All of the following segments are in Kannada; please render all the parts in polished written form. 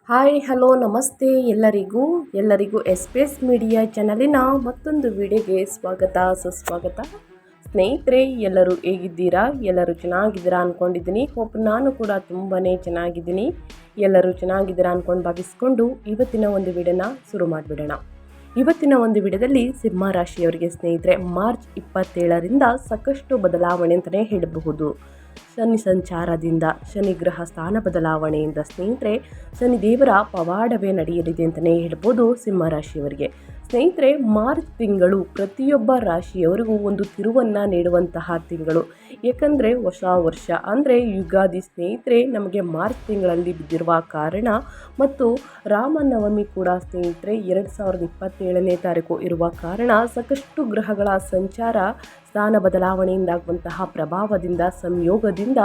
ಹಾಯ್ ಹಲೋ ನಮಸ್ತೆ ಎಲ್ಲರಿಗೂ ಎಸ್ ಪಿ ಎಸ್ ಮೀಡಿಯಾ ಚಾನಲಿನ ಮತ್ತೊಂದು ವಿಡಿಯೋಗೆ ಸ್ವಾಗತ ಸುಸ್ವಾಗತ. ಸ್ನೇಹಿತರೆ, ಎಲ್ಲರೂ ಹೇಗಿದ್ದೀರಾ? ಎಲ್ಲರೂ ಚೆನ್ನಾಗಿದ್ದೀರಾ ಅಂದ್ಕೊಂಡಿದ್ದೀನಿ. ನಾನು ಕೂಡ ತುಂಬಾ ಚೆನ್ನಾಗಿದ್ದೀನಿ. ಎಲ್ಲರೂ ಚೆನ್ನಾಗಿದ್ದೀರಾ ಅಂದ್ಕೊಂಡು ಭಾವಿಸ್ಕೊಂಡು ಇವತ್ತಿನ ಒಂದು ವಿಡಿಯೋನ ಶುರು ಮಾಡಿಬಿಡೋಣ. ಇವತ್ತಿನ ಒಂದು ವಿಡಿಯೋದಲ್ಲಿ ಸಿಂಹ ರಾಶಿಯವರಿಗೆ ಸ್ನೇಹಿತರೆ ಮಾರ್ಚ್ 27ರಿಂದ ಸಾಕಷ್ಟು ಬದಲಾವಣೆ ಅಂತಲೇ ಹೇಳಬಹುದು. ಶನಿ ಸಂಚಾರದಿಂದ, ಶನಿ ಗ್ರಹ ಸ್ಥಾನ ಬದಲಾವಣೆಯಿಂದ ಸ್ನೇಹಿತರೆ ಶನಿ ದೇವರ ಪವಾಡವೇ ನಡೆಯಲಿದೆ ಅಂತಲೇ ಹೇಳ್ಬೋದು ಸಿಂಹ ರಾಶಿಯವರಿಗೆ. ಸ್ನೇಹಿತರೆ, ಮಾರ್ಚ್ ತಿಂಗಳು ಪ್ರತಿಯೊಬ್ಬ ರಾಶಿಯವರಿಗೂ ಒಂದು ತಿರುವನ್ನು ನೀಡುವಂತಹ ತಿಂಗಳು. ಏಕೆಂದರೆ ಹೊಸ ವರ್ಷ ಅಂದರೆ ಯುಗಾದಿ ಸ್ನೇಹಿತರೆ ನಮಗೆ ಮಾರ್ಚ್ ತಿಂಗಳಲ್ಲಿ ಬಿದ್ದಿರುವ ಕಾರಣ ಮತ್ತು ರಾಮನವಮಿ ಕೂಡ ಸ್ನೇಹಿತರೆ 2027ನೇ ತಾರೀಕು ಇರುವ ಕಾರಣ ಸಾಕಷ್ಟು ಗ್ರಹಗಳ ಸಂಚಾರ ಸ್ಥಾನ ಬದಲಾವಣೆಯಿಂದಾಗುವಂತಹ ಪ್ರಭಾವದಿಂದ ಸಂಯೋಗದಿಂದ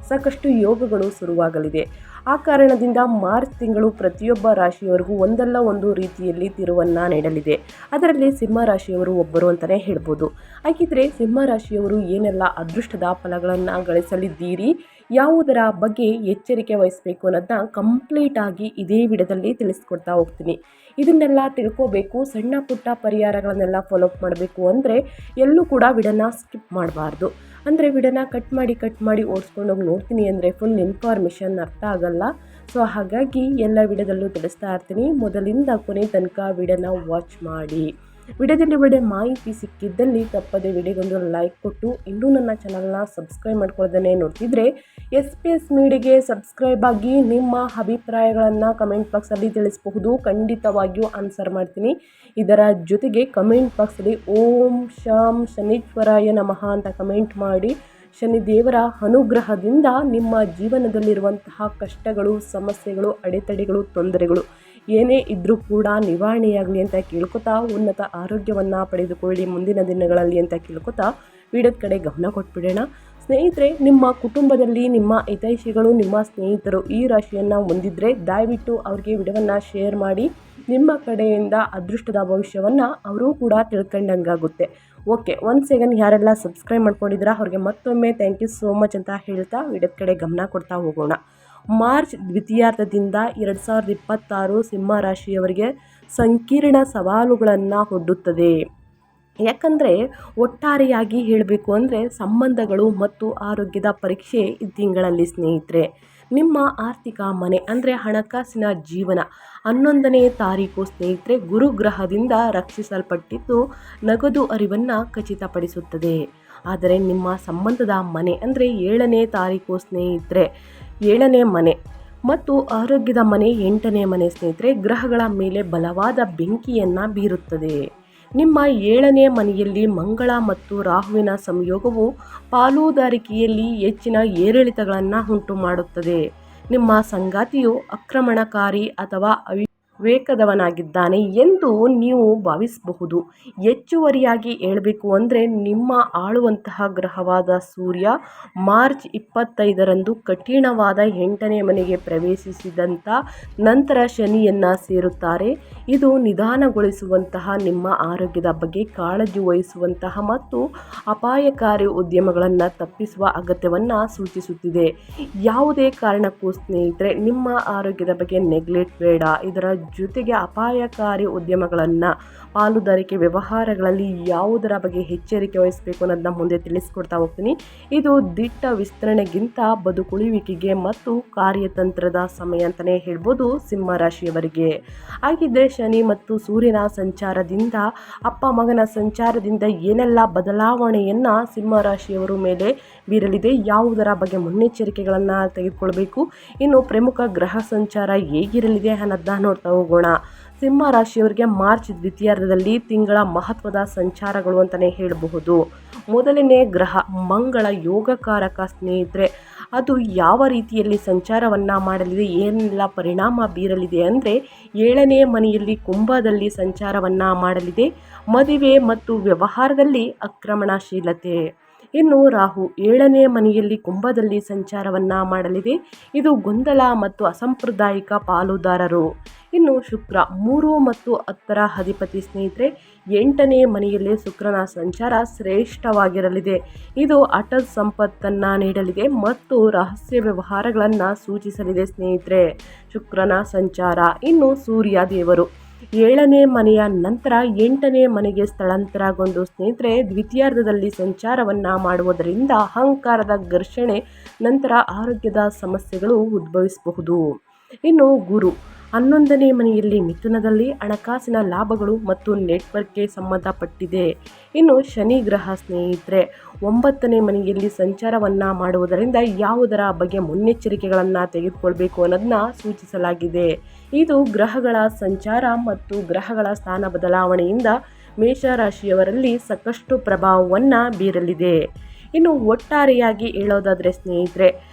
ಸಾಕಷ್ಟು ಯೋಗಗಳು ಶುರುವಾಗಲಿದೆ. ಆ ಕಾರಣದಿಂದ ಮಾರ್ಚ್ ತಿಂಗಳು ಪ್ರತಿಯೊಬ್ಬ ರಾಶಿಯವರಿಗೂ ಒಂದಲ್ಲ ಒಂದು ರೀತಿಯಲ್ಲಿ ತಿರುವನ್ನು ನೀಡಲಿದೆ. ಅದರಲ್ಲಿ ಸಿಂಹ ರಾಶಿಯವರು ಒಬ್ಬರು ಅಂತಲೇ ಹೇಳ್ಬೋದು. ಹಾಗಿದ್ರೆ ಸಿಂಹ ರಾಶಿಯವರು ಏನೆಲ್ಲ ಅದೃಷ್ಟದ ಫಲಗಳನ್ನು ಗಳಿಸಲಿದ್ದೀರಿ, ಯಾವುದರ ಬಗ್ಗೆ ಎಚ್ಚರಿಕೆ ವಹಿಸಬೇಕು ಅನ್ನೋದನ್ನ ಕಂಪ್ಲೀಟಾಗಿ ಇದೇ ವಿಡಿಯೋದಲ್ಲಿ ತಿಳಿಸ್ಕೊಡ್ತಾ ಹೋಗ್ತೀನಿ. ಇದನ್ನೆಲ್ಲ ತಿಳ್ಕೋಬೇಕು, ಸಣ್ಣ ಪುಟ್ಟ ಪರಿಹಾರಗಳನ್ನೆಲ್ಲ ಫಾಲೋಅಪ್ ಮಾಡಬೇಕು ಅಂದರೆ ಎಲ್ಲೂ ಕೂಡ ವಿಡಿಯೋನ ಸ್ಕಿಪ್ ಮಾಡಬಾರ್ದು. ಅಂದರೆ ವಿಡಿಯೋನ ಕಟ್ ಮಾಡಿ ಓಡಿಸ್ಕೊಂಡು ಹೋಗಿ ನೋಡ್ತೀನಿ ಅಂದರೆ ಫುಲ್ ಇನ್ಫಾರ್ಮೇಷನ್ ಅರ್ಥ ಆಗಲ್ಲ. ಸೊ ಹಾಗಾಗಿ ಎಲ್ಲ ವಿಡಿಯೋದಲ್ಲೂ ತಿಳಿಸ್ತಾ ಇರ್ತೀನಿ. ಮೊದಲಿಂದ ಕೊನೆ ತನಕ ವಿಡಿಯೋನ ವಾಚ್ ಮಾಡಿ. ವಿಡಿಯೋದಲ್ಲಿ ಒಳ್ಳೆ ಮಾಹಿತಿ ಸಿಕ್ಕಿದ್ದಲ್ಲಿ ತಪ್ಪದೆ ವಿಡಿಯೋಗೊಂದು ಲೈಕ್ ಕೊಟ್ಟು ಇನ್ನೂ ನನ್ನ ಚಾನಲ್ನ ಸಬ್ಸ್ಕ್ರೈಬ್ ಮಾಡ್ಕೊಳ್ಳೋದನ್ನೇ ನೋಡ್ತಿದ್ರೆ ಎಸ್ ಪಿ ಎಸ್ ಮೀಡಿಯಾಗೆ ಸಬ್ಸ್ಕ್ರೈಬ್ ಆಗಿ ನಿಮ್ಮ ಅಭಿಪ್ರಾಯಗಳನ್ನು ಕಮೆಂಟ್ ಬಾಕ್ಸಲ್ಲಿ ತಿಳಿಸಬಹುದು. ಖಂಡಿತವಾಗಿಯೂ ಆನ್ಸರ್ ಮಾಡ್ತೀನಿ. ಇದರ ಜೊತೆಗೆ ಕಮೆಂಟ್ ಬಾಕ್ಸಲ್ಲಿ ಓಂ ಶಾಂ ಶನೀಶ್ವರಾಯ ನಮಃ ಅಂತ ಕಮೆಂಟ್ ಮಾಡಿ ಶನಿದೇವರ ಅನುಗ್ರಹದಿಂದ ನಿಮ್ಮ ಜೀವನದಲ್ಲಿರುವಂತಹ ಕಷ್ಟಗಳು, ಸಮಸ್ಯೆಗಳು, ಅಡೆತಡೆಗಳು, ತೊಂದರೆಗಳು ಏನೇ ಇದ್ದರೂ ಕೂಡ ನಿವಾರಣೆಯಾಗಲಿ ಅಂತ ಕೇಳ್ಕೊತಾ ಉನ್ನತ ಆರೋಗ್ಯವನ್ನು ಪಡೆದುಕೊಳ್ಳಿ ಮುಂದಿನ ದಿನಗಳಲ್ಲಿ ಅಂತ ಕೇಳ್ಕೊತಾ ವಿಡಿಯೋದ ಕಡೆ ಗಮನ ಕೊಟ್ಬಿಡೋಣ. ಸ್ನೇಹಿತರೆ, ನಿಮ್ಮ ಕುಟುಂಬದಲ್ಲಿ ನಿಮ್ಮ ಹಿತೈಷಿಗಳು, ನಿಮ್ಮ ಸ್ನೇಹಿತರು ಈ ರಾಶಿಯನ್ನು ಹೊಂದಿದ್ರೆ ದಯವಿಟ್ಟು ಅವ್ರಿಗೆ ವಿಡಿಯೋವನ್ನು ಶೇರ್ ಮಾಡಿ. ನಿಮ್ಮ ಕಡೆಯಿಂದ ಅದೃಷ್ಟದ ಭವಿಷ್ಯವನ್ನು ಅವರು ಕೂಡ ತಿಳ್ಕೊಂಡಂಗಾಗುತ್ತೆ. ಓಕೆ, ಒಂದು ಸೆಕೆಂಡ್, ಯಾರೆಲ್ಲ ಸಬ್ಸ್ಕ್ರೈಬ್ ಮಾಡ್ಕೊಂಡಿದ್ದೀರಾ ಅವ್ರಿಗೆ ಮತ್ತೊಮ್ಮೆ ಥ್ಯಾಂಕ್ ಯು ಸೋ ಮಚ್ ಅಂತ ಹೇಳ್ತಾ ವಿಡಿಯೋದ ಕಡೆ ಗಮನ ಕೊಡ್ತಾ ಹೋಗೋಣ. ಮಾರ್ಚ್ ದ್ವಿತೀಯಾರ್ಧದಿಂದ 2026 ಸಿಂಹ ರಾಶಿಯವರಿಗೆ ಸಂಕೀರ್ಣ ಸವಾಲುಗಳನ್ನು ಒಡ್ಡುತ್ತದೆ. ಯಾಕಂದರೆ ಒಟ್ಟಾರೆಯಾಗಿ ಹೇಳಬೇಕು ಅಂದರೆ ಸಂಬಂಧಗಳು ಮತ್ತು ಆರೋಗ್ಯದ ಪರೀಕ್ಷೆ ಈ ತಿಂಗಳಲ್ಲಿ ಸ್ನೇಹಿತರೆ. ನಿಮ್ಮ ಆರ್ಥಿಕ ಮನೆ ಅಂದರೆ ಹಣಕಾಸಿನ ಜೀವನ 11ನೇ ತಾರೀಕು ಸ್ನೇಹಿತರೆ ಗುರುಗ್ರಹದಿಂದ ರಕ್ಷಿಸಲ್ಪಟ್ಟಿದ್ದು ನಗದು ಅರಿವನ್ನು ಖಚಿತಪಡಿಸುತ್ತದೆ. ಆದರೆ ನಿಮ್ಮ ಸಂಬಂಧದ ಮನೆ ಅಂದರೆ 7ನೇ ತಾರೀಕು ಸ್ನೇಹಿತರೆ 7ನೇ ಮನೆ ಮತ್ತು ಆರೋಗ್ಯದ ಮನೆ 8ನೇ ಮನೆ ಸ್ನೇಹಿತರೆ ಗ್ರಹಗಳ ಮೇಲೆ ಬಲವಾದ ಬೆಂಕಿಯನ್ನು ಬೀರುತ್ತದೆ. ನಿಮ್ಮ 7ನೇ ಮನೆಯಲ್ಲಿ ಮಂಗಳ ಮತ್ತು ರಾಹುವಿನ ಸಂಯೋಗವು ಪಾಲುದಾರಿಕೆಯಲ್ಲಿ ಹೆಚ್ಚಿನ ಏರಿಳಿತಗಳನ್ನು ಉಂಟು ಮಾಡುತ್ತದೆ. ನಿಮ್ಮ ಸಂಗಾತಿಯು ಆಕ್ರಮಣಕಾರಿ ಅಥವಾ ವಿವೇಕದವನಾಗಿದ್ದಾನೆ ಎಂದು ನೀವು ಭಾವಿಸಬಹುದು. ಹೆಚ್ಚುವರಿಯಾಗಿ ಹೇಳಬೇಕು ಅಂದರೆ ನಿಮ್ಮ ಆಳುವಂತಹ ಗ್ರಹವಾದ ಸೂರ್ಯ ಮಾರ್ಚ್ 25ರಂದು ಕಠಿಣವಾದ 8ನೇ ಮನೆಗೆ ಪ್ರವೇಶಿಸಿದಂಥ ನಂತರ ಶನಿಯನ್ನು ಸೇರುತ್ತಾರೆ. ಇದು ನಿಧಾನಗೊಳಿಸುವಂತಹ, ನಿಮ್ಮ ಆರೋಗ್ಯದ ಬಗ್ಗೆ ಕಾಳಜಿ ವಹಿಸುವಂತಹ ಮತ್ತು ಅಪಾಯಕಾರಿ ಉದ್ಯಮಗಳನ್ನು ತಪ್ಪಿಸುವ ಅಗತ್ಯವನ್ನು ಸೂಚಿಸುತ್ತಿದೆ. ಯಾವುದೇ ಕಾರಣಕ್ಕೂ ಸ್ನೇಹಿತರೆ ನಿಮ್ಮ ಆರೋಗ್ಯದ ಬಗ್ಗೆ ನೆಗ್ಲೆಕ್ಟ್ ಬೇಡ. ಇದರ ಜೊತೆಗೆ ಅಪಾಯಕಾರಿ ಉದ್ಯಮಗಳನ್ನು, ಪಾಲುದಾರಿಕೆ ವ್ಯವಹಾರಗಳಲ್ಲಿ ಯಾವುದರ ಬಗ್ಗೆ ಎಚ್ಚರಿಕೆ ವಹಿಸಬೇಕು ಅನ್ನೋದನ್ನ ಮುಂದೆ ತಿಳಿಸ್ಕೊಡ್ತಾ ಹೋಗ್ತೀನಿ. ಇದು ದಿಟ್ಟ ವಿಸ್ತರಣೆಗಿಂತ ಬದುಕುಳಿಯುವಿಕೆಗೆ ಮತ್ತು ಕಾರ್ಯತಂತ್ರದ ಸಮಯ ಅಂತಲೇ ಹೇಳ್ಬೋದು ಸಿಂಹ ರಾಶಿಯವರಿಗೆ. ಹಾಗಿದ್ದರೆ ಶನಿ ಮತ್ತು ಸೂರ್ಯನ ಸಂಚಾರದಿಂದ, ಅಪ್ಪ ಮಗನ ಸಂಚಾರದಿಂದ ಏನೆಲ್ಲ ಬದಲಾವಣೆಯನ್ನು ಸಿಂಹ ರಾಶಿಯವರ ಮೇಲೆ ಬೀರಲಿದೆ, ಯಾವುದರ ಬಗ್ಗೆ ಮುನ್ನೆಚ್ಚರಿಕೆಗಳನ್ನು ತೆಗೆದುಕೊಳ್ಬೇಕು, ಇನ್ನು ಪ್ರಮುಖ ಗ್ರಹ ಸಂಚಾರ ಹೇಗಿರಲಿದೆ ಅನ್ನೋದನ್ನ ನೋಡ್ತಾ ಹೋಗೋಣ. ಸಿಂಹ ರಾಶಿಯವರಿಗೆ ಮಾರ್ಚ್ ದ್ವಿತೀಯಾರ್ಧದಲ್ಲಿ ತಿಂಗಳ ಮಹತ್ವದ ಸಂಚಾರಗಳು ಅಂತಲೇ ಹೇಳಬಹುದು. ಮೊದಲನೇ ಗ್ರಹ ಮಂಗಳ ಯೋಗಕಾರಕ ಸ್ನೇಹಿತರೆ. ಅದು ಯಾವ ರೀತಿಯಲ್ಲಿ ಸಂಚಾರವನ್ನು ಮಾಡಲಿದೆ, ಏನೆಲ್ಲ ಪರಿಣಾಮ ಬೀರಲಿದೆ ಅಂದರೆ 7ನೇ ಮನೆಯಲ್ಲಿ ಕುಂಭದಲ್ಲಿ ಸಂಚಾರವನ್ನು ಮಾಡಲಿದೆ. ಮದುವೆ ಮತ್ತು ವ್ಯವಹಾರದಲ್ಲಿ ಆಕ್ರಮಣಶೀಲತೆ, ಇನ್ನು ರಾಹು 7ನೇ ಮನೆಯಲ್ಲಿ ಕುಂಭದಲ್ಲಿ ಸಂಚಾರವನ್ನು ಮಾಡಲಿದೆ. ಇದು ಗೊಂದಲ ಮತ್ತು ಅಸಾಂಪ್ರದಾಯಿಕ ಪಾಲುದಾರರು. ಇನ್ನು ಶುಕ್ರ 3 ಮತ್ತು 10ರ ಅಧಿಪತಿ ಸ್ನೇಹಿತರೆ. 8ನೇ ಮನೆಯಲ್ಲಿ ಶುಕ್ರನ ಸಂಚಾರ ಶ್ರೇಷ್ಠವಾಗಿರಲಿದೆ. ಇದು ಹಠದ ಸಂಪತ್ತನ್ನು ನೀಡಲಿದೆ ಮತ್ತು ರಹಸ್ಯ ವ್ಯವಹಾರಗಳನ್ನು ಸೂಚಿಸಲಿದೆ ಸ್ನೇಹಿತರೆ ಶುಕ್ರನ ಸಂಚಾರ. ಇನ್ನು ಸೂರ್ಯ ದೇವರು 7ನೇ ಮನೆಯ ನಂತರ 8ನೇ ಮನೆಗೆ ಸ್ಥಳಾಂತರಗೊಂಡು ಸ್ನೇಹಿತರೆ ದ್ವಿತೀಯಾರ್ಧದಲ್ಲಿ ಸಂಚಾರವನ್ನು ಮಾಡುವುದರಿಂದ ಅಹಂಕಾರದ ಘರ್ಷಣೆ ನಂತರ ಆರೋಗ್ಯದ ಸಮಸ್ಯೆಗಳು ಉದ್ಭವಿಸಬಹುದು. ಇನ್ನು ಗುರು 11ನೇ ಮನೆಯಲ್ಲಿ ಮಿಥುನದಲ್ಲಿ ಹಣಕಾಸಿನ ಲಾಭಗಳು ಮತ್ತು ನೆಟ್ವರ್ಕ್ಗೆ ಸಂಬಂಧಪಟ್ಟಿದೆ. ಇನ್ನು ಶನಿ ಗ್ರಹ ಸ್ನೇಹಿತರೆ 9ನೇ ಮನೆಯಲ್ಲಿ ಸಂಚಾರವನ್ನು ಮಾಡುವುದರಿಂದ ಯಾವುದರ ಬಗ್ಗೆ ಮುನ್ನೆಚ್ಚರಿಕೆಗಳನ್ನು ತೆಗೆದುಕೊಳ್ಬೇಕು ಅನ್ನೋದನ್ನ ಸೂಚಿಸಲಾಗಿದೆ. ಇದು ಗ್ರಹಗಳ ಸಂಚಾರ ಮತ್ತು ಗ್ರಹಗಳ ಸ್ಥಾನ ಬದಲಾವಣೆಯಿಂದ ಮೇಷರಾಶಿಯವರಲ್ಲಿ ಸಾಕಷ್ಟು ಪ್ರಭಾವವನ್ನು ಬೀರಲಿದೆ. ಇನ್ನು ಒಟ್ಟಾರೆಯಾಗಿ ಹೇಳೋದಾದರೆ ಸ್ನೇಹಿತರೆ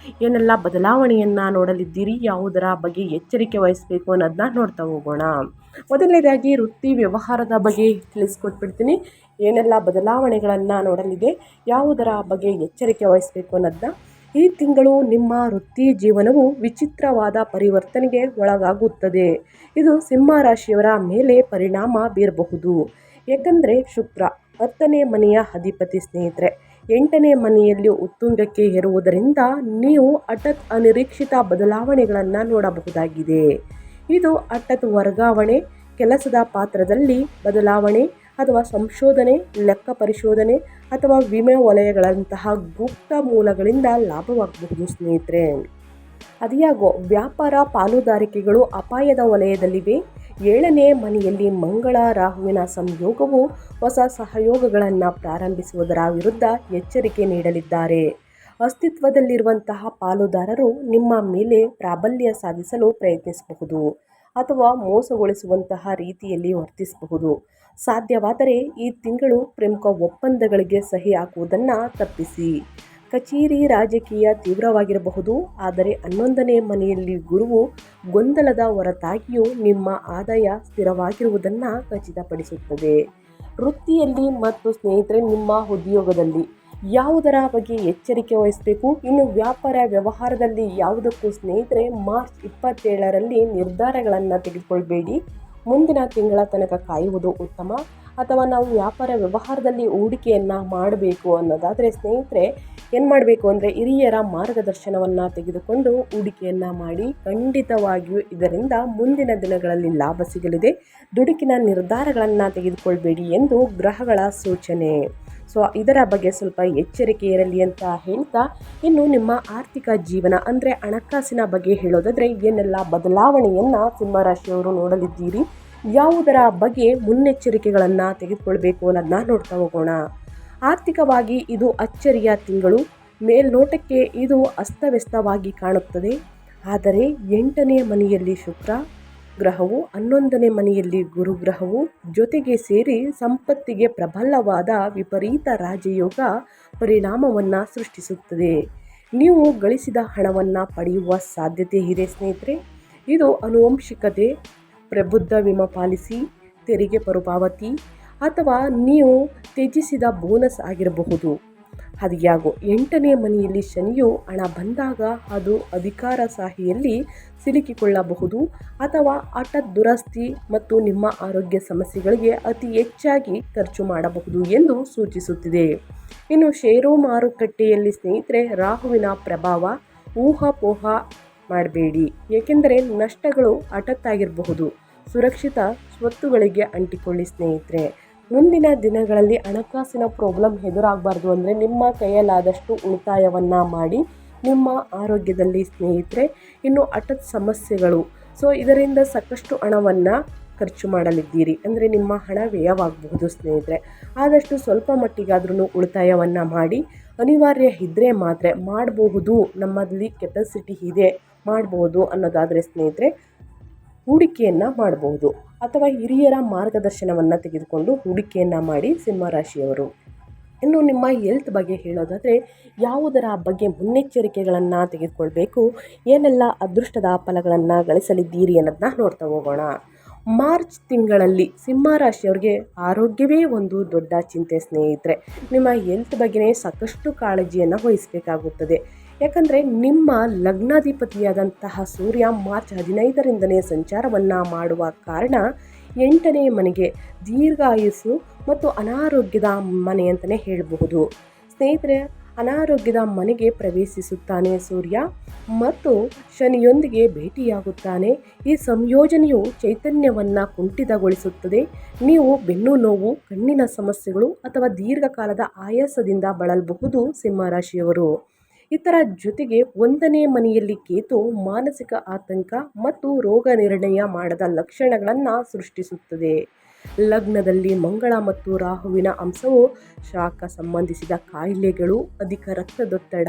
ಏನೆಲ್ಲ ಬದಲಾವಣೆಯನ್ನು ನೋಡಲಿದ್ದೀರಿ, ಯಾವುದರ ಬಗ್ಗೆ ಎಚ್ಚರಿಕೆ ವಹಿಸಬೇಕು ಅನ್ನೋದನ್ನ ನೋಡ್ತಾ ಹೋಗೋಣ. ಮೊದಲನೇದಾಗಿ ವೃತ್ತಿ ವ್ಯವಹಾರದ ಬಗ್ಗೆ ತಿಳಿಸ್ಕೊಟ್ಬಿಡ್ತೀನಿ. ಏನೆಲ್ಲ ಬದಲಾವಣೆಗಳನ್ನು ನೋಡಲಿದೆ, ಯಾವುದರ ಬಗ್ಗೆ ಎಚ್ಚರಿಕೆ ವಹಿಸಬೇಕು ಅನ್ನೋದನ್ನ. ಈ ತಿಂಗಳು ನಿಮ್ಮ ವೃತ್ತಿ ಜೀವನವು ವಿಚಿತ್ರವಾದ ಪರಿವರ್ತನೆಗೆ ಒಳಗಾಗುತ್ತದೆ. ಇದು ಸಿಂಹ ರಾಶಿಯವರ ಮೇಲೆ ಪರಿಣಾಮ ಬೀರಬಹುದು. ಏಕೆಂದರೆ ಶುಕ್ರ 10ನೇ ಮನೆಯ ಅಧಿಪತಿ ಸ್ನೇಹಿತರೆ 8ನೇ ಮನೆಯಲ್ಲಿ ಉತ್ತುಂಗಕ್ಕೆ ಏರುವುದರಿಂದ ನೀವು ಹಠಾತ್ ಅನಿರೀಕ್ಷಿತ ಬದಲಾವಣೆಗಳನ್ನು ನೋಡಬಹುದಾಗಿದೆ. ಇದು ಹಠಾತ್ ವರ್ಗಾವಣೆ, ಕೆಲಸದ ಪಾತ್ರದಲ್ಲಿ ಬದಲಾವಣೆ ಅಥವಾ ಸಂಶೋಧನೆ, ಲೆಕ್ಕ ಪರಿಶೋಧನೆ ಅಥವಾ ವಿಮೆ ವಲಯಗಳಂತಹ ಗುಪ್ತ ಮೂಲಗಳಿಂದ ಲಾಭವಾಗಬಹುದು ಸ್ನೇಹಿತರೆ. ಅದಿಯಾಗೋ ವ್ಯಾಪಾರ ಪಾಲುದಾರಿಕೆಗಳು ಅಪಾಯದ ವಲಯದಲ್ಲಿವೆ. 7ನೇ ಮನೆಯಲ್ಲಿ ಮಂಗಳ ರಾಹುವಿನ ಸಂಯೋಗವು ಹೊಸ ಸಹಯೋಗಗಳನ್ನು ಪ್ರಾರಂಭಿಸುವುದರ ವಿರುದ್ಧ ಎಚ್ಚರಿಕೆ ನೀಡಲಿದ್ದಾರೆ. ಅಸ್ತಿತ್ವದಲ್ಲಿರುವಂತಹ ಪಾಲುದಾರರು ನಿಮ್ಮ ಮೇಲೆ ಪ್ರಾಬಲ್ಯ ಸಾಧಿಸಲು ಪ್ರಯತ್ನಿಸಬಹುದು ಅಥವಾ ಮೋಸಗೊಳಿಸುವಂತಹ ರೀತಿಯಲ್ಲಿ ವರ್ತಿಸಬಹುದು. ಸಾಧ್ಯವಾದರೆ ಈ ತಿಂಗಳು ಪ್ರಮುಖ ಒಪ್ಪಂದಗಳಿಗೆ ಸಹಿ ಹಾಕುವುದನ್ನು ತಪ್ಪಿಸಿ. ಕಚೇರಿ ರಾಜಕೀಯ ತೀವ್ರವಾಗಿರಬಹುದು, ಆದರೆ 11ನೇ ಮನೆಯಲ್ಲಿ ಗುರುವು ಗೊಂದಲದ ಹೊರತಾಗಿಯೂ ನಿಮ್ಮ ಆದಾಯ ಸ್ಥಿರವಾಗಿರುವುದನ್ನು ಖಚಿತಪಡಿಸುತ್ತದೆ. ವೃತ್ತಿಯಲ್ಲಿ ಮತ್ತು ಸ್ನೇಹಿತರೆ ನಿಮ್ಮ ಉದ್ಯೋಗದಲ್ಲಿ ಯಾವುದರ ಬಗ್ಗೆ ಎಚ್ಚರಿಕೆ ವಹಿಸಬೇಕು. ಇನ್ನು ವ್ಯಾಪಾರ ವ್ಯವಹಾರದಲ್ಲಿ ಯಾವುದಕ್ಕೂ ಸ್ನೇಹಿತರೆ ಮಾರ್ಚ್ 27ರಲ್ಲಿ ನಿರ್ಧಾರಗಳನ್ನು ತೆಗೆದುಕೊಳ್ಬೇಡಿ. ಮುಂದಿನ ತಿಂಗಳ ತನಕ ಕಾಯುವುದು ಉತ್ತಮ. ಅಥವಾ ನಾವು ವ್ಯಾಪಾರ ವ್ಯವಹಾರದಲ್ಲಿ ಹೂಡಿಕೆಯನ್ನು ಮಾಡಬೇಕು ಅನ್ನೋದಾದರೆ ಸ್ನೇಹಿತರೆ ಏನು ಮಾಡಬೇಕು ಅಂದರೆ ಹಿರಿಯರ ಮಾರ್ಗದರ್ಶನವನ್ನು ತೆಗೆದುಕೊಂಡು ಹೂಡಿಕೆಯನ್ನು ಮಾಡಿ. ಖಂಡಿತವಾಗಿಯೂ ಇದರಿಂದ ಮುಂದಿನ ದಿನಗಳಲ್ಲಿ ಲಾಭ ಸಿಗಲಿದೆ. ದುಡುಕಿನ ನಿರ್ಧಾರಗಳನ್ನು ತೆಗೆದುಕೊಳ್ಬೇಡಿ ಎಂದು ಗ್ರಹಗಳ ಸೂಚನೆ. ಸೊ ಇದರ ಬಗ್ಗೆ ಸ್ವಲ್ಪ ಎಚ್ಚರಿಕೆ ಇರಲಿ ಅಂತ ಹೇಳ್ತಾ, ಇನ್ನು ನಿಮ್ಮ ಆರ್ಥಿಕ ಜೀವನ ಅಂದರೆ ಹಣಕಾಸಿನ ಬಗ್ಗೆ ಹೇಳೋದಾದರೆ ಏನೆಲ್ಲ ಬದಲಾವಣೆಯನ್ನು ಸಿಂಹರಾಶಿಯವರು ನೋಡಲಿದ್ದೀರಿ, ಯಾವುದರ ಬಗ್ಗೆ ಮುನ್ನೆಚ್ಚರಿಕೆಗಳನ್ನು ತೆಗೆದುಕೊಳ್ಬೇಕು ಅನ್ನೋದನ್ನ ನೋಡ್ತಾ ಹೋಗೋಣ. ಆರ್ಥಿಕವಾಗಿ ಇದು ಅಚ್ಚರಿಯ ತಿಂಗಳು. ಮೇಲ್ನೋಟಕ್ಕೆ ಇದು ಅಸ್ತವ್ಯಸ್ತವಾಗಿ ಕಾಣುತ್ತದೆ, ಆದರೆ 8ನೇ ಮನೆಯಲ್ಲಿ ಶುಕ್ರ ಗ್ರಹವು 11ನೇ ಮನೆಯಲ್ಲಿ ಗುರು ಗ್ರಹವು ಜೊತೆಗೆ ಸೇರಿ ಸಂಪತ್ತಿಗೆ ಪ್ರಬಲವಾದ ವಿಪರೀತ ರಾಜಯೋಗ ಪರಿಣಾಮವನ್ನು ಸೃಷ್ಟಿಸುತ್ತದೆ. ನೀವು ಗಳಿಸಿದ ಹಣವನ್ನು ಪಡೆಯುವ ಸಾಧ್ಯತೆ ಇದೆ ಸ್ನೇಹಿತರೆ. ಇದು ಆನುವಂಶಿಕತೆ, ಪ್ರಬುದ್ಧ ವಿಮಾ ಪಾಲಿಸಿ, ತೆರಿಗೆ ಮರುಪಾವತಿ ಅಥವಾ ನೀವು ತ್ಯಜಿಸಿದ ಬೋನಸ್ ಆಗಿರಬಹುದು. ಅದಿಯಾಗೋ 8ನೇ ಮನೆಯಲ್ಲಿ ಶನಿಯು ಹಣ ಬಂದಾಗ ಅದು ಅಧಿಕಾರಶಾಹಿಯಲ್ಲಿ ಸಿಲುಕಿಕೊಳ್ಳಬಹುದು ಅಥವಾ ಹಠಾತ್ ದುರಸ್ತಿ ಮತ್ತು ನಿಮ್ಮ ಆರೋಗ್ಯ ಸಮಸ್ಯೆಗಳಿಗೆ ಅತಿ ಹೆಚ್ಚಾಗಿ ಖರ್ಚು ಮಾಡಬಹುದು ಎಂದು ಸೂಚಿಸುತ್ತಿದೆ. ಇನ್ನು ಷೇರು ಮಾರುಕಟ್ಟೆಯಲ್ಲಿ ಸ್ನೇಹಿತರೆ ರಾಹುವಿನ ಪ್ರಭಾವ. ಊಹಾಪೋಹ ಮಾಡಬೇಡಿ, ಏಕೆಂದರೆ ನಷ್ಟಗಳು ಹಠಾತ್ತಾಗಿರಬಹುದು. ಸುರಕ್ಷಿತ ಸ್ವತ್ತುಗಳಿಗೆ ಅಂಟಿಕೊಳ್ಳಿ ಸ್ನೇಹಿತರೆ. ಮುಂದಿನ ದಿನಗಳಲ್ಲಿ ಹಣಕಾಸಿನ ಪ್ರಾಬ್ಲಮ್ ಎದುರಾಗಬಾರ್ದು ಅಂದರೆ ನಿಮ್ಮ ಕೈಯಲ್ಲಾದಷ್ಟು ಉಳಿತಾಯವನ್ನು ಮಾಡಿ. ನಿಮ್ಮ ಆರೋಗ್ಯದಲ್ಲಿ ಸ್ನೇಹಿತರೆ ಇನ್ನು ಹಠಾತ್ ಸಮಸ್ಯೆಗಳು, ಸೊ ಇದರಿಂದ ಸಾಕಷ್ಟು ಹಣವನ್ನು ಖರ್ಚು ಮಾಡಲಿದ್ದೀರಿ, ಅಂದರೆ ನಿಮ್ಮ ಹಣ ವ್ಯಯವಾಗಬಹುದು ಸ್ನೇಹಿತರೆ. ಆದಷ್ಟು ಸ್ವಲ್ಪ ಮಟ್ಟಿಗಾದ್ರೂ ಉಳಿತಾಯವನ್ನು ಮಾಡಿ. ಅನಿವಾರ್ಯ ಇದ್ದರೆ ಮಾತ್ರ ಮಾಡಬಹುದು, ನಮ್ಮಲ್ಲಿ ಕೆಪಾಸಿಟಿ ಇದೆ ಮಾಡ್ಬೋದು ಅನ್ನೋದಾದರೆ ಸ್ನೇಹಿತರೆ ಹೂಡಿಕೆಯನ್ನು ಮಾಡಬಹುದು ಅಥವಾ ಹಿರಿಯರ ಮಾರ್ಗದರ್ಶನವನ್ನು ತೆಗೆದುಕೊಂಡು ಹೂಡಿಕೆಯನ್ನು ಮಾಡಿ ಸಿಂಹರಾಶಿಯವರು. ಇನ್ನು ನಿಮ್ಮ ಹೆಲ್ತ್ ಬಗ್ಗೆ ಹೇಳೋದಾದರೆ ಯಾವುದರ ಬಗ್ಗೆ ಮುನ್ನೆಚ್ಚರಿಕೆಗಳನ್ನು ತೆಗೆದುಕೊಳ್ಬೇಕು, ಏನೆಲ್ಲ ಅದೃಷ್ಟದ ಫಲಗಳನ್ನು ಗಳಿಸಲಿದ್ದೀರಿ ಅನ್ನೋದನ್ನ ನೋಡ್ತಾ ಹೋಗೋಣ. ಮಾರ್ಚ್ ತಿಂಗಳಲ್ಲಿ ಸಿಂಹ ರಾಶಿಯವರಿಗೆ ಆರೋಗ್ಯವೇ ಒಂದು ದೊಡ್ಡ ಚಿಂತೆ ಸ್ನೇಹಿತರೆ. ನಿಮ್ಮ ಹೆಲ್ತ್ ಬಗ್ಗೆನೇ ಸಾಕಷ್ಟು ಕಾಳಜಿಯನ್ನು ವಹಿಸಬೇಕಾಗುತ್ತದೆ. ಯಾಕಂದರೆ ನಿಮ್ಮ ಲಗ್ನಾಧಿಪತಿಯಾದಂತಹ ಸೂರ್ಯ ಮಾರ್ಚ್ 15ರಿಂದಲೇ ಸಂಚಾರವನ್ನು ಮಾಡುವ ಕಾರಣ 8ನೇ ಮನೆಗೆ ದೀರ್ಘಾಯುಸ್ಸು ಮತ್ತು ಅನಾರೋಗ್ಯದ ಮನೆ ಅಂತಲೇ ಹೇಳಬಹುದು ಸ್ನೇಹಿತರೆ. ಅನಾರೋಗ್ಯದ ಮನೆಗೆ ಪ್ರವೇಶಿಸುತ್ತಾನೆ ಸೂರ್ಯ ಮತ್ತು ಶನಿಯೊಂದಿಗೆ ಭೇಟಿಯಾಗುತ್ತಾನೆ. ಈ ಸಂಯೋಜನೆಯು ಚೈತನ್ಯವನ್ನು ಕುಂಠಿತಗೊಳಿಸುತ್ತದೆ. ನೀವು ಬೆನ್ನು ನೋವು, ಕಣ್ಣಿನ ಸಮಸ್ಯೆಗಳು ಅಥವಾ ದೀರ್ಘಕಾಲದ ಆಯಾಸದಿಂದ ಬಳಲಬಹುದು ಸಿಂಹರಾಶಿಯವರು. ಇದರ ಜೊತೆಗೆ 1ನೇ ಮನೆಯಲ್ಲಿ ಕೇತು ಮಾನಸಿಕ ಆತಂಕ ಮತ್ತು ರೋಗ ನಿರ್ಣಯ ಮಾಡದ ಲಕ್ಷಣಗಳನ್ನು ಸೃಷ್ಟಿಸುತ್ತದೆ. ಲಗ್ನದಲ್ಲಿ ಮಂಗಳ ಮತ್ತು ರಾಹುವಿನ ಅಂಶವು ಶಾಖ ಸಂಬಂಧಿಸಿದ ಕಾಯಿಲೆಗಳು, ಅಧಿಕ ರಕ್ತದೊತ್ತಡ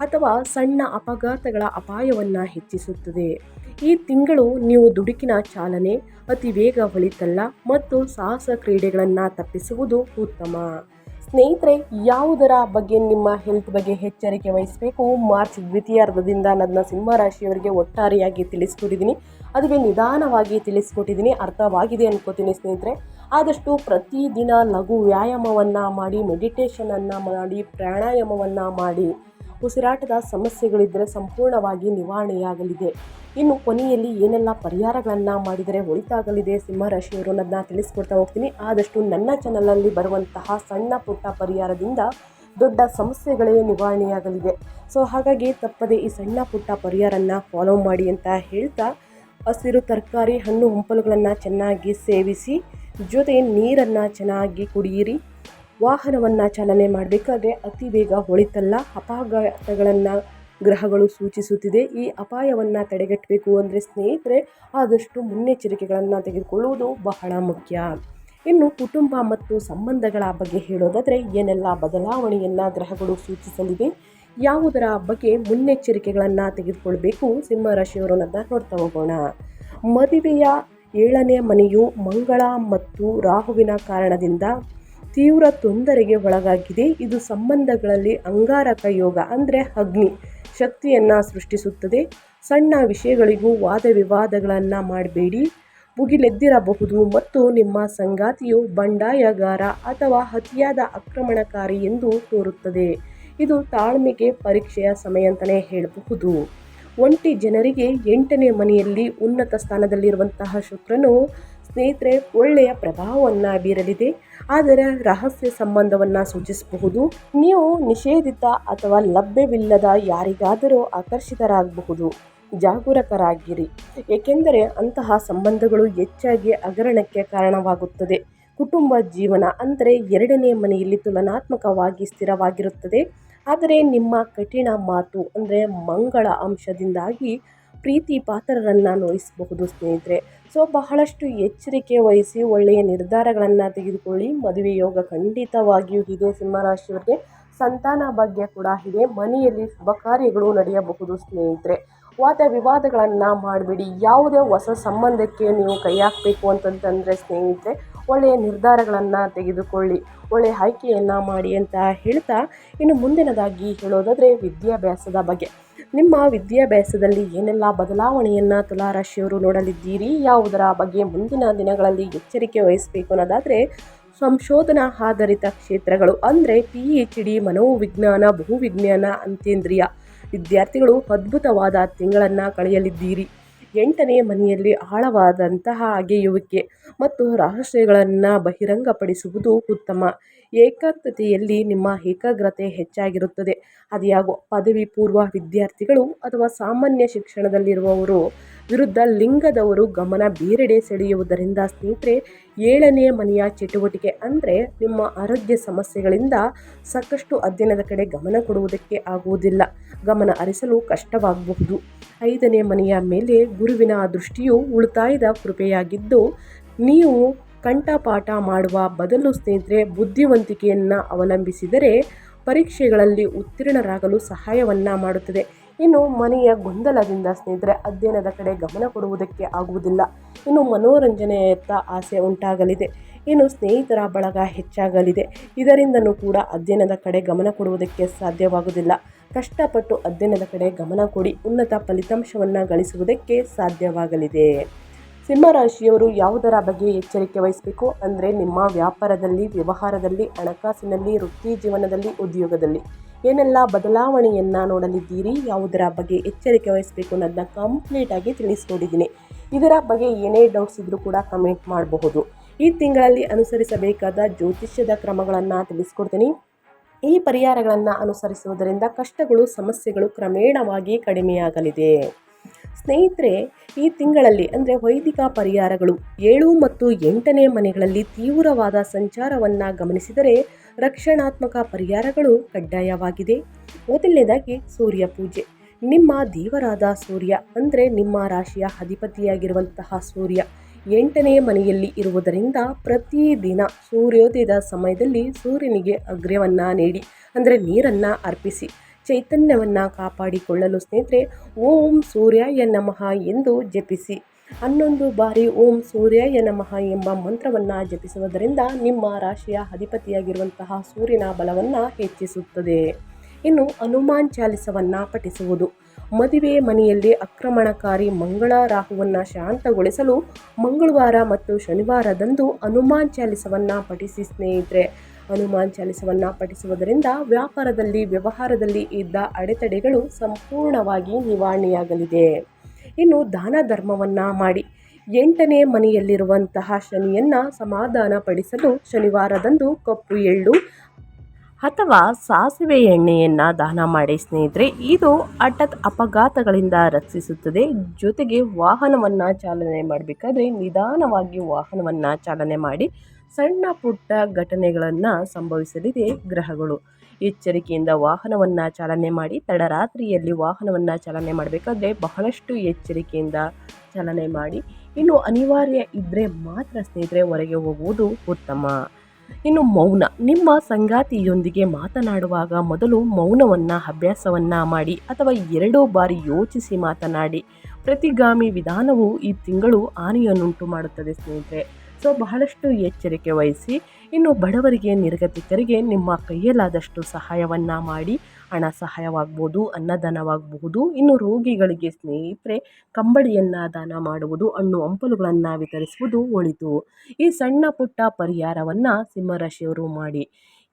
ಅಥವಾ ಸಣ್ಣ ಅಪಘಾತಗಳ ಅಪಾಯವನ್ನು ಹೆಚ್ಚಿಸುತ್ತದೆ. ಈ ತಿಂಗಳು ನೀವು ದುಡುಕಿನ ಚಾಲನೆ, ಅತಿ ವೇಗ ಹೊಳಿತಲ್ಲ ಮತ್ತು ಸಾಹಸ ಕ್ರೀಡೆಗಳನ್ನು ತಪ್ಪಿಸುವುದು ಉತ್ತಮ. ಸ್ನೇಹಿತರೆ, ಯಾವುದರ ಬಗ್ಗೆ ನಿಮ್ಮ ಹೆಲ್ತ್ ಬಗ್ಗೆ ಎಚ್ಚರಿಕೆ ವಹಿಸಬೇಕು ಮಾರ್ಚ್ ದ್ವಿತೀಯಾರ್ಧದಿಂದ ನನ್ನ ಸಿಂಹರಾಶಿಯವರಿಗೆ ಒಟ್ಟಾರೆಯಾಗಿ ತಿಳಿಸ್ಕೊಟ್ಟಿದ್ದೀನಿ. ಅದುವೇ ನಿಧಾನವಾಗಿ ತಿಳಿಸ್ಕೊಟ್ಟಿದ್ದೀನಿ, ಅರ್ಥವಾಗಿದೆ ಅನ್ಕೋತೀನಿ ಸ್ನೇಹಿತರೆ. ಆದಷ್ಟು ಪ್ರತಿದಿನ ಲಘು ವ್ಯಾಯಾಮವನ್ನು ಮಾಡಿ, ಮೆಡಿಟೇಷನನ್ನು ಮಾಡಿ, ಪ್ರಾಣಾಯಾಮವನ್ನು ಮಾಡಿ. ಉಸಿರಾಟದ ಸಮಸ್ಯೆಗಳಿದ್ದರೆ ಸಂಪೂರ್ಣವಾಗಿ ನಿವಾರಣೆಯಾಗಲಿದೆ. ಇನ್ನು ಕೊನೆಯಲ್ಲಿ ಏನೆಲ್ಲ ಪರಿಹಾರಗಳನ್ನು ಮಾಡಿದರೆ ಒಳಿತಾಗಲಿದೆ ಸಿಂಹರಾಶಿಯವರು ಅನ್ನೋದನ್ನ ತಿಳಿಸ್ಕೊಡ್ತಾ ಹೋಗ್ತೀನಿ. ಆದಷ್ಟು ನನ್ನ ಚಾನಲಲ್ಲಿ ಬರುವಂತಹ ಸಣ್ಣ ಪುಟ್ಟ ಪರಿಹಾರದಿಂದ ದೊಡ್ಡ ಸಮಸ್ಯೆಗಳೇ ನಿವಾರಣೆಯಾಗಲಿದೆ. ಸೊ ಹಾಗಾಗಿ ತಪ್ಪದೆ ಈ ಸಣ್ಣ ಪುಟ್ಟ ಪರಿಹಾರನ ಫಾಲೋ ಮಾಡಿ ಅಂತ ಹೇಳ್ತಾ, ಹಸಿರು ತರಕಾರಿ, ಹಣ್ಣು ಹಂಪಲುಗಳನ್ನು ಚೆನ್ನಾಗಿ ಸೇವಿಸಿ, ಜೊತೆ ನೀರನ್ನು ಚೆನ್ನಾಗಿ ಕುಡಿಯಿರಿ. ವಾಹನವನ್ನು ಚಾಲನೆ ಮಾಡಬೇಕಾದ್ರೆ ಅತಿ ವೇಗ ಹೊಳಿತಲ್ಲ, ಅಪಘಾತಗಳನ್ನು ಗ್ರಹಗಳು ಸೂಚಿಸುತ್ತಿದೆ. ಈ ಅಪಾಯವನ್ನು ತಡೆಗಟ್ಟಬೇಕು ಅಂದರೆ ಸ್ನೇಹಿತರೆ ಆದಷ್ಟು ಮುನ್ನೆಚ್ಚರಿಕೆಗಳನ್ನು ತೆಗೆದುಕೊಳ್ಳುವುದು ಬಹಳ ಮುಖ್ಯ. ಇನ್ನು ಕುಟುಂಬ ಮತ್ತು ಸಂಬಂಧಗಳ ಬಗ್ಗೆ ಹೇಳೋದಾದರೆ ಏನೆಲ್ಲ ಬದಲಾವಣೆಯನ್ನು ಗ್ರಹಗಳು ಸೂಚಿಸಲಿವೆ, ಯಾವುದರ ಬಗ್ಗೆ ಮುನ್ನೆಚ್ಚರಿಕೆಗಳನ್ನು ತೆಗೆದುಕೊಳ್ಬೇಕು ಸಿಂಹರಾಶಿಯವರು ಅನ್ನೋದನ್ನ ನೋಡ್ತಾ ಹೋಗೋಣ. ಮದುವೆಯ 7ನೇ ಮನೆಯು ಮಂಗಳ ಮತ್ತು ರಾಹುವಿನ ಕಾರಣದಿಂದ ತೀವ್ರ ತೊಂದರೆಗೆ ಒಳಗಾಗಿದೆ. ಇದು ಸಂಬಂಧಗಳಲ್ಲಿ ಅಂಗಾರಕ ಯೋಗ ಅಂದರೆ ಅಗ್ನಿ ಶಕ್ತಿಯನ್ನು ಸೃಷ್ಟಿಸುತ್ತದೆ. ಸಣ್ಣ ವಿಷಯಗಳಿಗೂ ವಾದ ವಿವಾದಗಳನ್ನು ಮಾಡಬೇಡಿ, ಭುಗಿಲೆದ್ದಿರಬಹುದು ಮತ್ತು ನಿಮ್ಮ ಸಂಗಾತಿಯು ಬಂಡಾಯಗಾರ ಅಥವಾ ಅತಿಯಾದ ಆಕ್ರಮಣಕಾರಿ ಎಂದು ತೋರುತ್ತದೆ. ಇದು ತಾಳ್ಮೆಗೆ ಪರೀಕ್ಷೆಯ ಸಮಯ ಅಂತಲೇ ಹೇಳಬಹುದು. ಒಂಟಿ ಜನರಿಗೆ 8ನೇ ಮನೆಯಲ್ಲಿ ಉನ್ನತ ಸ್ಥಾನದಲ್ಲಿರುವಂತಹ ಶುಕ್ರನು ಸ್ನೇಹಿತರೆ ಒಳ್ಳೆಯ ಪ್ರಭಾವವನ್ನು ಬೀರಲಿದೆ. ಆದರೆ ರಹಸ್ಯ ಸಂಬಂಧವನ್ನು ಸೂಚಿಸಬಹುದು. ನೀವು ನಿಷೇಧಿತ ಅಥವಾ ಲಭ್ಯವಿಲ್ಲದ ಯಾರಿಗಾದರೂ ಆಕರ್ಷಿತರಾಗಬಹುದು. ಜಾಗರೂಕರಾಗಿರಿ, ಏಕೆಂದರೆ ಅಂತಹ ಸಂಬಂಧಗಳು ಹೆಚ್ಚಾಗಿ ಹಗರಣಕ್ಕೆ ಕಾರಣವಾಗುತ್ತದೆ. ಕುಟುಂಬ ಜೀವನ ಅಂದರೆ 2ನೇ ಮನೆಯಲ್ಲಿ ತುಲನಾತ್ಮಕವಾಗಿ ಸ್ಥಿರವಾಗಿರುತ್ತದೆ. ಆದರೆ ನಿಮ್ಮ ಕಠಿಣ ಮಾತು ಅಂದರೆ ಮಂಗಳ ಅಂಶದಿಂದಾಗಿ ಪ್ರೀತಿ ಪಾತ್ರರನ್ನು ನೋಯಿಸಬಹುದು ಸ್ನೇಹಿತರೆ. ಸೊ ಬಹಳಷ್ಟು ಎಚ್ಚರಿಕೆ ವಹಿಸಿ ಒಳ್ಳೆಯ ನಿರ್ಧಾರಗಳನ್ನು ತೆಗೆದುಕೊಳ್ಳಿ. ಮದುವೆ ಯೋಗ ಖಂಡಿತವಾಗಿಯೂ ಇದೆ ಸಿಂಹರಾಶಿಯವರಿಗೆ. ಸಂತಾನ ಭಾಗ್ಯ ಕೂಡ ಇದೆ. ಮನೆಯಲ್ಲಿ ಶುಭ ಕಾರ್ಯಗಳು ನಡೆಯಬಹುದು ಸ್ನೇಹಿತರೆ. ವಾದ ವಿವಾದಗಳನ್ನು ಮಾಡಬೇಡಿ. ಯಾವುದೇ ಹೊಸ ಸಂಬಂಧಕ್ಕೆ ನೀವು ಕೈ ಹಾಕಬೇಕು ಅಂತಂತಂದರೆ ಸ್ನೇಹಿತರೆ ಒಳ್ಳೆಯ ನಿರ್ಧಾರಗಳನ್ನು ತೆಗೆದುಕೊಳ್ಳಿ, ಒಳ್ಳೆಯ ಆಯ್ಕೆಯನ್ನು ಮಾಡಿ ಅಂತ ಹೇಳ್ತಾ, ಇನ್ನು ಮುಂದಿನದಾಗಿ ಹೇಳೋದಾದರೆ ವಿದ್ಯಾಭ್ಯಾಸದ ಬಗ್ಗೆ. ನಿಮ್ಮ ವಿದ್ಯಾಭ್ಯಾಸದಲ್ಲಿ ಏನೆಲ್ಲ ಬದಲಾವಣೆಯನ್ನು ತುಲಾರಾಶಿಯವರು ನೋಡಲಿದ್ದೀರಿ, ಯಾವುದರ ಬಗ್ಗೆ ಮುಂದಿನ ದಿನಗಳಲ್ಲಿ ಎಚ್ಚರಿಕೆ ವಹಿಸಬೇಕು ಅನ್ನೋದಾದರೆ ಸಂಶೋಧನಾ ಆಧಾರಿತ ಕ್ಷೇತ್ರಗಳು ಅಂದರೆ PhD, ಮನೋವಿಜ್ಞಾನ, ಬಹುವಿಜ್ಞಾನ, ಅಂತೇಂದ್ರಿಯ ವಿದ್ಯಾರ್ಥಿಗಳು ಅದ್ಭುತವಾದ ತಿಂಗಳನ್ನು ಕಳೆಯಲಿದ್ದೀರಿ. 8ನೇ ಮನೆಯಲ್ಲಿ ಆಳವಾದಂತಹ ಅಗೆಯುವಿಕೆ ಮತ್ತು ರಹಸ್ಯಗಳನ್ನು ಬಹಿರಂಗಪಡಿಸುವುದು ಉತ್ತಮ. ಏಕಾಗ್ರತೆಯಲ್ಲಿ ನಿಮ್ಮ ಏಕಾಗ್ರತೆ ಹೆಚ್ಚಾಗಿರುತ್ತದೆ. ಅದ್ಯಾಗೋ ಪದವಿ ಪೂರ್ವ ವಿದ್ಯಾರ್ಥಿಗಳು ಅಥವಾ ಸಾಮಾನ್ಯ ಶಿಕ್ಷಣದಲ್ಲಿರುವವರು ವಿರುದ್ಧ ಲಿಂಗದವರು ಗಮನ ಬೇರೆಡೆ ಸೆಳೆಯುವುದರಿಂದ ಸ್ನೇಹಿತರೆ 7ನೇ ಮನೆಯ ಚಟುವಟಿಕೆ ಅಂದರೆ ನಿಮ್ಮ ಆರೋಗ್ಯ ಸಮಸ್ಯೆಗಳಿಂದ ಸಾಕಷ್ಟು ಅಧ್ಯಯನದ ಕಡೆ ಗಮನ ಕೊಡುವುದಕ್ಕೆ ಆಗುವುದಿಲ್ಲ. ಗಮನ ಹರಿಸಲು ಕಷ್ಟವಾಗಬಹುದು. 5ನೇ ಮನೆಯ ಮೇಲೆ ಗುರುವಿನ ದೃಷ್ಟಿಯು ಉಳಿತಾಯದ ಕೃಪೆಯಾಗಿದ್ದು ನೀವು ಕಂಠಪಾಠ ಮಾಡುವ ಬದಲು ಸ್ನೇಹಿತರೆ ಬುದ್ಧಿವಂತಿಕೆಯನ್ನು ಅವಲಂಬಿಸಿದರೆ ಪರೀಕ್ಷೆಗಳಲ್ಲಿ ಉತ್ತೀರ್ಣರಾಗಲು ಸಹಾಯವನ್ನು ಮಾಡುತ್ತದೆ. ಇನ್ನು ಮನೆಯ ಗೊಂದಲದಿಂದ ಸ್ನೇಹಿತರೆ ಅಧ್ಯಯನದ ಕಡೆ ಗಮನ ಕೊಡುವುದಕ್ಕೆ ಆಗುವುದಿಲ್ಲ. ಇನ್ನು ಮನೋರಂಜನೆಯತ್ತ ಆಸೆ ಉಂಟಾಗಲಿದೆ. ಇನ್ನು ಸ್ನೇಹಿತರ ಬಳಗ ಹೆಚ್ಚಾಗಲಿದೆ. ಇದರಿಂದನೂ ಕೂಡ ಅಧ್ಯಯನದ ಕಡೆ ಗಮನ ಕೊಡುವುದಕ್ಕೆ ಸಾಧ್ಯವಾಗುವುದಿಲ್ಲ. ಕಷ್ಟಪಟ್ಟು ಅಧ್ಯಯನದ ಕಡೆ ಗಮನ ಕೊಡಿ, ಉನ್ನತ ಫಲಿತಾಂಶವನ್ನು ಗಳಿಸುವುದಕ್ಕೆ ಸಾಧ್ಯವಾಗಲಿದೆ. ಸಿಂಹರಾಶಿಯವರು ಯಾವುದರ ಬಗ್ಗೆ ಎಚ್ಚರಿಕೆ ವಹಿಸಬೇಕು ಅಂದರೆ ನಿಮ್ಮ ವ್ಯಾಪಾರದಲ್ಲಿ, ವ್ಯವಹಾರದಲ್ಲಿ, ಹಣಕಾಸಿನಲ್ಲಿ, ವೃತ್ತಿ ಜೀವನದಲ್ಲಿ, ಉದ್ಯೋಗದಲ್ಲಿ ಏನೆಲ್ಲ ಬದಲಾವಣೆಯನ್ನು ನೋಡಲಿದ್ದೀರಿ, ಯಾವುದರ ಬಗ್ಗೆ ಎಚ್ಚರಿಕೆ ವಹಿಸಬೇಕು ಅನ್ನೋದನ್ನ ಕಂಪ್ಲೀಟಾಗಿ ತಿಳಿಸ್ಕೊಟ್ಟಿದ್ದೀನಿ. ಇದರ ಬಗ್ಗೆ ಏನೇ ಡೌಟ್ಸ್ ಇದ್ದರೂ ಕೂಡ ಕಮೆಂಟ್ ಮಾಡಬಹುದು. ಈ ತಿಂಗಳಲ್ಲಿ ಅನುಸರಿಸಬೇಕಾದ ಜ್ಯೋತಿಷ್ಯದ ಕ್ರಮಗಳನ್ನು ತಿಳಿಸ್ಕೊಡ್ತೀನಿ. ಈ ಪರಿಹಾರಗಳನ್ನು ಅನುಸರಿಸುವುದರಿಂದ ಕಷ್ಟಗಳು, ಸಮಸ್ಯೆಗಳು ಕ್ರಮೇಣವಾಗಿ ಕಡಿಮೆಯಾಗಲಿದೆ. ಸ್ನೇಹಿತರೆ, ಈ ತಿಂಗಳಲ್ಲಿ ಅಂದರೆ ವೈದಿಕ ಪರಿಹಾರಗಳು 7 ಮತ್ತು 8ನೇ ಮನೆಗಳಲ್ಲಿ ತೀವ್ರವಾದ ಸಂಚಾರವನ್ನು ಗಮನಿಸಿದರೆ ರಕ್ಷಣಾತ್ಮಕ ಪರಿಹಾರಗಳು ಕಡ್ಡಾಯವಾಗಿದೆ. ಮೊದಲನೇದಾಗಿ ಸೂರ್ಯ ಪೂಜೆ. ನಿಮ್ಮ ದೇವರಾದ ಸೂರ್ಯ ಅಂದರೆ ನಿಮ್ಮ ರಾಶಿಯ ಅಧಿಪತಿಯಾಗಿರುವಂತಹ ಸೂರ್ಯ 8ನೇ ಮನೆಯಲ್ಲಿ ಇರುವುದರಿಂದ ಪ್ರತಿದಿನ ಸೂರ್ಯೋದಯದ ಸಮಯದಲ್ಲಿ ಸೂರ್ಯನಿಗೆ ಅರ್ಘ್ಯವನ್ನು ನೀಡಿ ಅಂದರೆ ನೀರನ್ನು ಅರ್ಪಿಸಿ ಚೈತನ್ಯವನ್ನು ಕಾಪಾಡಿಕೊಳ್ಳಲು ಸ್ನೇಹಿತರೆ ಓಂ ಸೂರ್ಯಾಯ ನಮಃ ಎಂದು ಜಪಿಸಿ. 11 ಬಾರಿ ಓಂ ಸೂರ್ಯಾಯ ನಮಃ ಎಂಬ ಮಂತ್ರವನ್ನು ಜಪಿಸುವುದರಿಂದ ನಿಮ್ಮ ರಾಶಿಯ ಅಧಿಪತಿಯಾಗಿರುವಂತಹ ಸೂರ್ಯನ ಬಲವನ್ನು ಹೆಚ್ಚಿಸುತ್ತದೆ. ಇನ್ನು ಹನುಮಾನ್ ಚಾಲಿಸವನ್ನು ಪಠಿಸುವುದು. ಮದುವೆ ಮನೆಯಲ್ಲಿ ಆಕ್ರಮಣಕಾರಿ ಮಂಗಳ ರಾಹುವನ್ನು ಶಾಂತಗೊಳಿಸಲು ಮಂಗಳವಾರ ಮತ್ತು ಶನಿವಾರದಂದು ಹನುಮಾನ್ ಚಾಲಿಸವನ್ನು ಪಠಿಸಿ ಸ್ನೇಹಿತರೆ. ಹನುಮಾನ್ ಚಾಲಿಸವನ್ನು ಪಠಿಸುವುದರಿಂದ ವ್ಯಾಪಾರದಲ್ಲಿ, ವ್ಯವಹಾರದಲ್ಲಿ ಇದ್ದ ಅಡೆತಡೆಗಳು ಸಂಪೂರ್ಣವಾಗಿ ನಿವಾರಣೆಯಾಗಲಿದೆ. ಇನ್ನು ದಾನ ಧರ್ಮವನ್ನು ಮಾಡಿ. 8ನೇ ಮನೆಯಲ್ಲಿರುವಂತಹ ಶನಿಯನ್ನು ಸಮಾಧಾನ ಪಡಿಸಲು ಶನಿವಾರದಂದು ಕಪ್ಪು ಎಳ್ಳು ಅಥವಾ ಸಾಸಿವೆ ಎಣ್ಣೆಯನ್ನು ದಾನ ಮಾಡಿ ಸ್ನೇಹಿತರೆ. ಇದು ಹಠಾತ್ ಅಪಘಾತಗಳಿಂದ ರಕ್ಷಿಸುತ್ತದೆ. ಜೊತೆಗೆ ವಾಹನವನ್ನು ಚಾಲನೆ ಮಾಡಬೇಕಾದ್ರೆ ನಿಧಾನವಾಗಿ ವಾಹನವನ್ನು ಚಾಲನೆ ಮಾಡಿ. ಸಣ್ಣ ಪುಟ್ಟ ಘಟನೆಗಳನ್ನು ಸಂಭವಿಸಲಿದೆ ಗ್ರಹಗಳು. ಎಚ್ಚರಿಕೆಯಿಂದ ವಾಹನವನ್ನು ಚಾಲನೆ ಮಾಡಿ. ತಡರಾತ್ರಿಯಲ್ಲಿ ವಾಹನವನ್ನು ಚಾಲನೆ ಮಾಡಬೇಕಾದ್ರೆ ಬಹಳಷ್ಟು ಎಚ್ಚರಿಕೆಯಿಂದ ಚಾಲನೆ ಮಾಡಿ. ಇನ್ನು ಅನಿವಾರ್ಯ ಇದ್ದರೆ ಮಾತ್ರ ಸ್ನೇಹಿತರೆ ಹೊರಗೆ ಹೋಗುವುದು ಉತ್ತಮ. ಇನ್ನು ಮೌನ. ನಿಮ್ಮ ಸಂಗಾತಿಯೊಂದಿಗೆ ಮಾತನಾಡುವಾಗ ಮೊದಲು ಮೌನವನ್ನು ಅಭ್ಯಾಸವನ್ನು ಮಾಡಿ ಅಥವಾ 2 ಬಾರಿ ಯೋಚಿಸಿ ಮಾತನಾಡಿ. ಪ್ರತಿಗಾಮಿ ವಿಧಾನವು ಈ ತಿಂಗಳು ಹಾನಿಯನ್ನುಂಟು ಮಾಡುತ್ತದೆ ಸ್ನೇಹಿತರೆ. ಸೊ ಬಹಳಷ್ಟು ಎಚ್ಚರಿಕೆ ವಹಿಸಿ. ಇನ್ನು ಬಡವರಿಗೆ, ನಿರ್ಗತಿಕರಿಗೆ ನಿಮ್ಮ ಕೈಯಲ್ಲಾದಷ್ಟು ಸಹಾಯವನ್ನು ಮಾಡಿ. ಹಣ ಸಹಾಯವಾಗ್ಬೋದು, ಅನ್ನದಾನವಾಗಬಹುದು. ಇನ್ನು ರೋಗಿಗಳಿಗೆ ಸ್ನೇಹಿತರೆ ಕಂಬಳಿಯನ್ನು ದಾನ ಮಾಡುವುದು, ಹಣ್ಣು ಹಂಪಲುಗಳನ್ನು ವಿತರಿಸುವುದು ಒಳಿತು. ಈ ಸಣ್ಣ ಪುಟ್ಟ ಪರಿಹಾರವನ್ನು ಸಿಂಹರಾಶಿಯವರು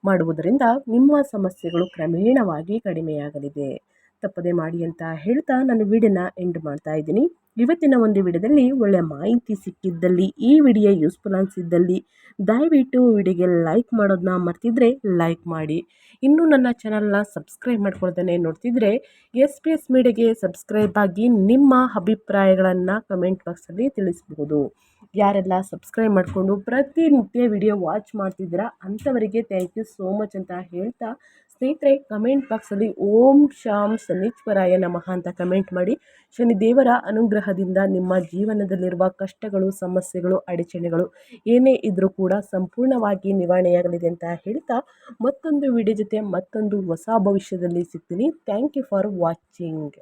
ಮಾಡುವುದರಿಂದ ನಿಮ್ಮ ಸಮಸ್ಯೆಗಳು ಕ್ರಮೇಣವಾಗಿ ಕಡಿಮೆಯಾಗಲಿದೆ. ತಪ್ಪದೆ ಮಾಡಿ ಅಂತ ಹೇಳ್ತಾ ನಾನು ವಿಡಿಯೋನ ಎಂಡ್ ಮಾಡ್ತಾ ಇದ್ದೀನಿ. ಇವತ್ತಿನ ಒಂದು ವಿಡಿಯೋದಲ್ಲಿ ಒಳ್ಳೆಯ ಮಾಹಿತಿ ಸಿಕ್ಕಿದ್ದಲ್ಲಿ, ಈ ವಿಡಿಯೋ ಯೂಸ್ಫುಲ್ ಅನಿಸಿದ್ದಲ್ಲಿ ದಯವಿಟ್ಟು ವಿಡಿಯೋಗೆ ಲೈಕ್ ಮಾಡೋದನ್ನ ಮರ್ತಿದ್ರೆ ಲೈಕ್ ಮಾಡಿ. ಇನ್ನೂ ನನ್ನ ಚಾನಲ್ನ ಸಬ್ಸ್ಕ್ರೈಬ್ ಮಾಡ್ಕೊಳ್ದೇ ನೋಡ್ತಿದ್ರೆ SPS ಮೀಡಿಯಾಗೆ ಸಬ್ಸ್ಕ್ರೈಬ್ ಆಗಿ ನಿಮ್ಮ ಅಭಿಪ್ರಾಯಗಳನ್ನು ಕಮೆಂಟ್ ಬಾಕ್ಸಲ್ಲಿ ತಿಳಿಸ್ಬೋದು. ಯಾರೆಲ್ಲ ಸಬ್ಸ್ಕ್ರೈಬ್ ಮಾಡಿಕೊಂಡು ಪ್ರತಿನಿತ್ಯ ವಿಡಿಯೋ ವಾಚ್ ಮಾಡ್ತಿದ್ದೀರಾ ಅಂಥವರಿಗೆ ಥ್ಯಾಂಕ್ ಯು ಸೋ ಮಚ್ ಅಂತ ಹೇಳ್ತಾ ಸ್ನೇಹಿತರೆ, ಕಮೆಂಟ್ ಬಾಕ್ಸಲ್ಲಿ ಓಂ ಶಾಂ ಶನೀಶ್ವರಾಯ ನಮಃ ಅಂತ ಕಮೆಂಟ್ ಮಾಡಿ. ಶನಿದೇವರ ಅನುಗ್ರಹದಿಂದ ನಿಮ್ಮ ಜೀವನದಲ್ಲಿರುವ ಕಷ್ಟಗಳು, ಸಮಸ್ಯೆಗಳು, ಅಡಚಣೆಗಳು ಏನೇ ಇದ್ದರೂ ಕೂಡ ಸಂಪೂರ್ಣವಾಗಿ ನಿವಾರಣೆಯಾಗಲಿದೆ ಅಂತ ಹೇಳ್ತಾ ಮತ್ತೊಂದು ವಿಡಿಯೋ ಜೊತೆ ಮತ್ತೊಂದು ಹೊಸ ಭವಿಷ್ಯದಲ್ಲಿ ಸಿಗ್ತೀನಿ. Thank you for watching.